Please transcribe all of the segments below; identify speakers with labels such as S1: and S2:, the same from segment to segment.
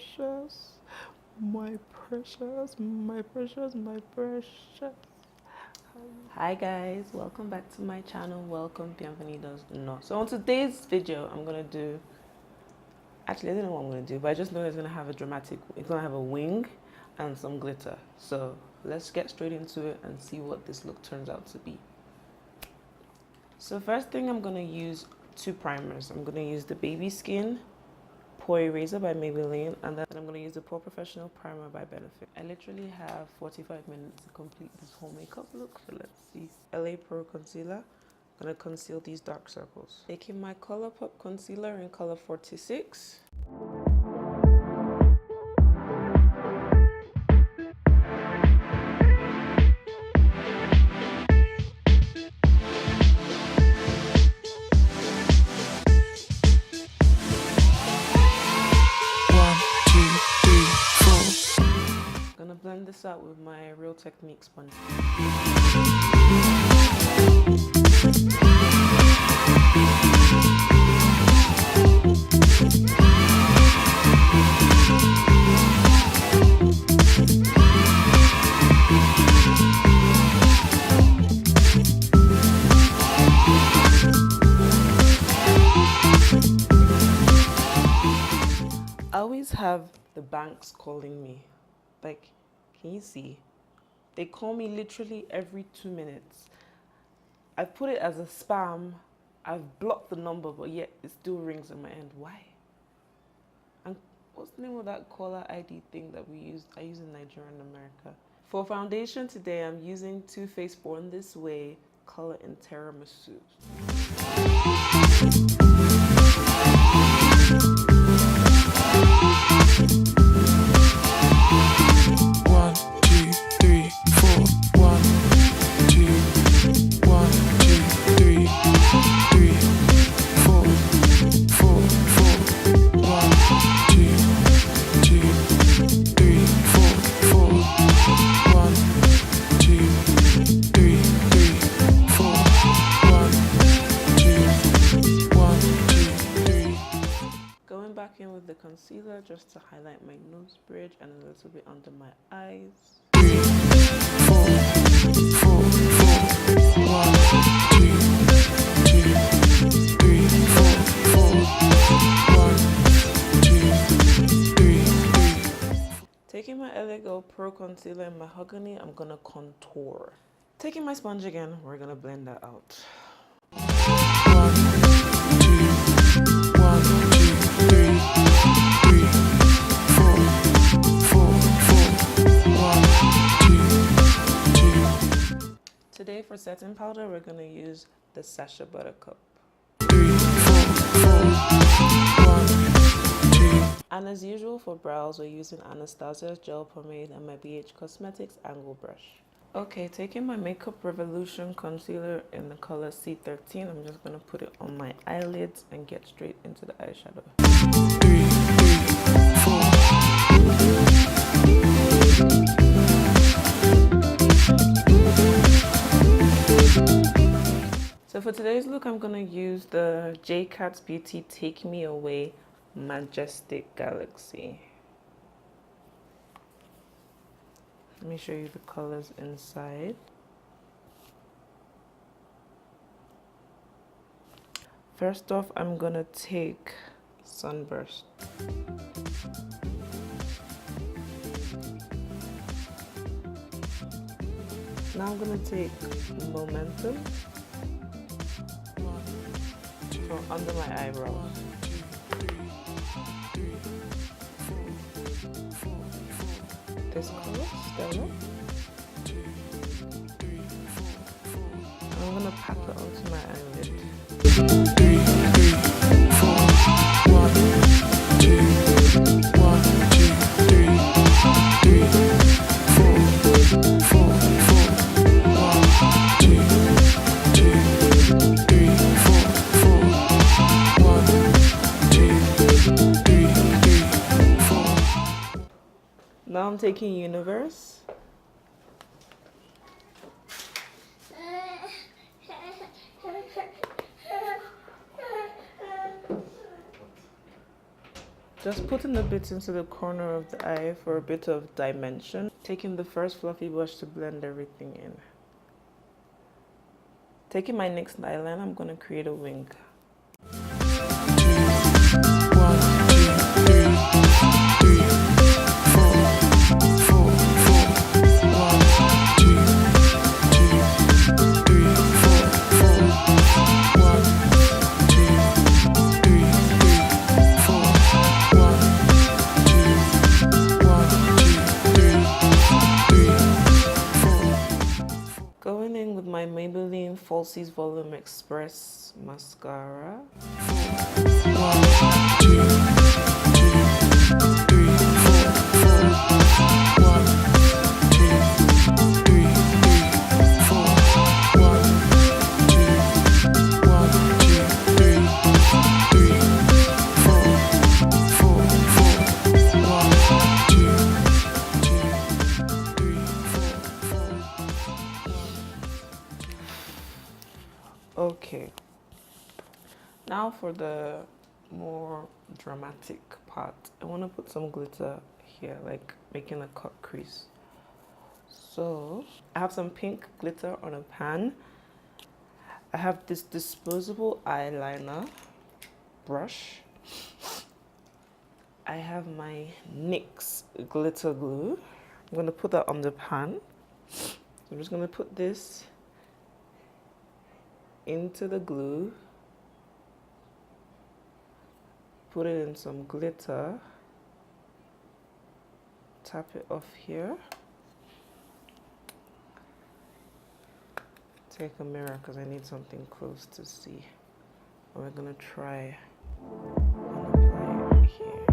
S1: precious, my precious, my precious, my precious. Hi guys, welcome back to my channel. Welcome, bienvenidos. No. So on today's video, I'm gonna do. Actually, I don't know what I'm gonna do, but I just know it's gonna have a dramatic. It's gonna have a wing and some glitter. So let's get straight into it and see what this look turns out to be. So first thing, I'm gonna use two primers. I'm gonna use the Baby Skin Pore Eraser by Maybelline, and then I'm going to use the Pore Professional Primer by Benefit. I literally have 45 minutes to complete this whole makeup look, so let's see. LA Pro Concealer. I'm going to conceal these dark circles. Taking my Colourpop Concealer in color 46. Blend this out with my Real Technique sponge. I always have the banks calling me, like, can you see? They call me literally every 2 minutes. I've put it as a spam. I've blocked the number, but yet it still rings on my end. Why? And what's the name of that caller ID thing that I use in Nigeria and America? For foundation today, I'm using Too Faced Born This Way, color in Tiramisu. With the concealer just to highlight my nose bridge and a little bit under my eyes. 3, 4, 4, 4, 1, 2, 3, 4, 4, 1, 2, 3. Taking my LA Pro Concealer in Mahogany, I'm gonna contour. Taking my sponge again, we're gonna blend that out. 1, 2, 3. Today for setting powder, we're going to use the Sacha Buttercup. 3, 4, 1, 2. And as usual for brows, we're using Anastasia's Gel Pomade and my BH Cosmetics Angle Brush. Okay, taking my Makeup Revolution concealer in the color C13, I'm just going to put it on my eyelids and get straight into the eyeshadow. 3, 4. So for today's look, I'm going to use the J Cat's Beauty Take Me Away Majestic Galaxy. Let me show you the colors inside. First off, I'm going to take Sunburst. Now I'm going to take Momentum from under my eyebrows. This color, Stella. And I'm going to pack it onto my eyelid. 3, 4, 1, 2, 1, 2, 3, 4, 4, 1, 2, 3, 4, 1, 2, 3, 4. Now I'm taking Universe. Just putting a bit into the corner of the eye for a bit of dimension. Taking the first fluffy brush to blend everything in. Taking my NYX eyeliner, I'm going to create a wing. 1, 2, 3, 4, 4. Going in with my Maybelline Falsies Volume Express mascara. 1, 2, 3, 4. Okay, now for the more dramatic part. I want to put some glitter here, like making a cut crease. So I have some pink glitter on a pan. I have this disposable eyeliner brush. I have my NYX glitter glue. I'm going to put that on the pan. I'm just going to put this into the glue, put it in some glitter, tap it off here, take a mirror because I need something close to see, and we're going to try and apply it here.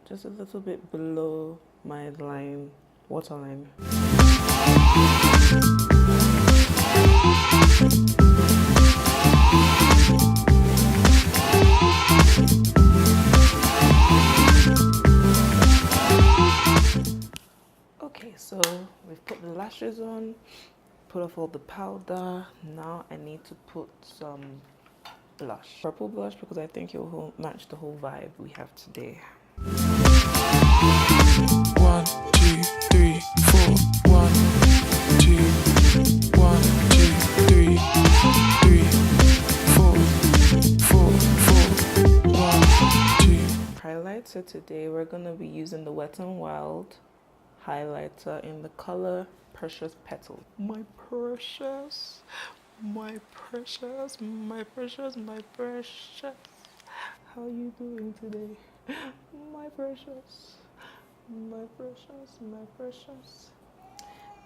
S1: Just a little bit below my line, waterline. Okay, so we've put the lashes on, put off all the powder. Now I need to put some blush. Purple blush because I think it will match the whole vibe we have today. 1, 2, 3, 4. 1, 2, 1, 2, 3, 4, 1, 2. Highlighter today, we're gonna be using the Wet n Wild highlighter in the color Precious Petal. My precious, my precious, my precious, my precious. How you doing today? My precious, my precious, my precious.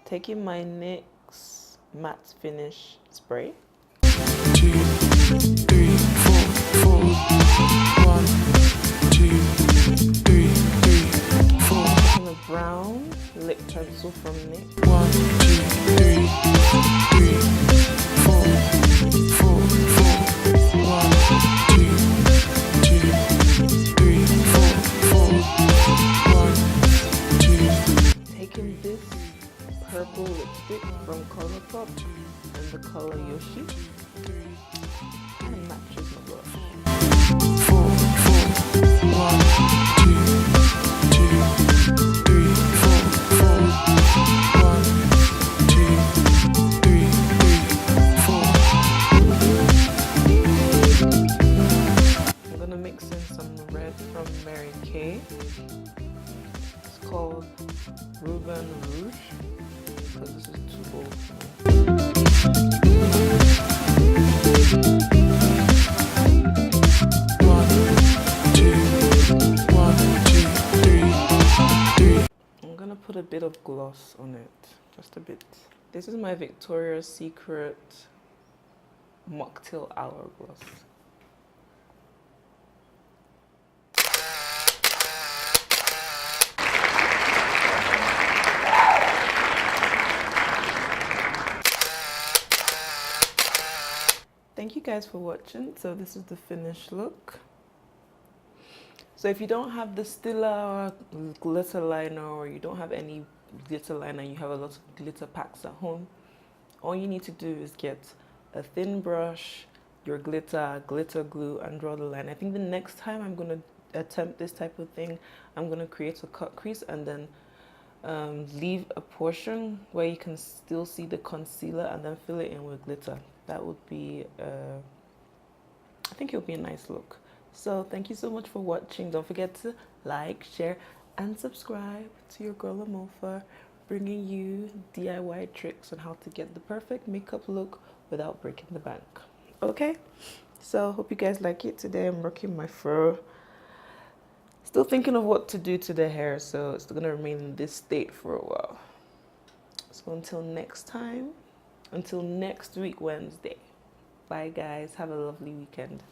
S1: Taking my NYX matte finish spray. 2, 3, 4. 1, 2, 3, 4. Taking a brown lip pencil from NYX. 1, 2, 3, 4. 1, 2. Taking this purple lipstick from Colourpop and the color Yoshi, and matches my blush. 4, 1, 2, 3, 4. 1, 2, 3, 4. I'm gonna mix in some red from Mary Kay. It's called Ruben Rouge because this is too bold for me. 1, 2, 3. I'm gonna put a bit of gloss on it, just a bit. This is my Victoria's Secret mocktail hourglass. Thank you guys for watching. So this is the finished look. So if you don't have the Stila glitter liner, or you don't have any glitter liner, you have a lot of glitter packs at home, all you need to do is get a thin brush, your glitter glue, and draw the line. I think the next time I'm going to attempt this type of thing, I'm going to create a cut crease and then leave a portion where you can still see the concealer and then fill it in with glitter. That would be, I think it would be a nice look. So thank you so much for watching. Don't forget to like, share, and subscribe to your girl Amofa, bringing you DIY tricks on how to get the perfect makeup look without breaking the bank. Okay, so hope you guys like it. Today I'm rocking my fro. Still thinking of what to do to the hair, so it's gonna remain in this state for a while. So until next time, until next week Wednesday, bye guys, have a lovely weekend.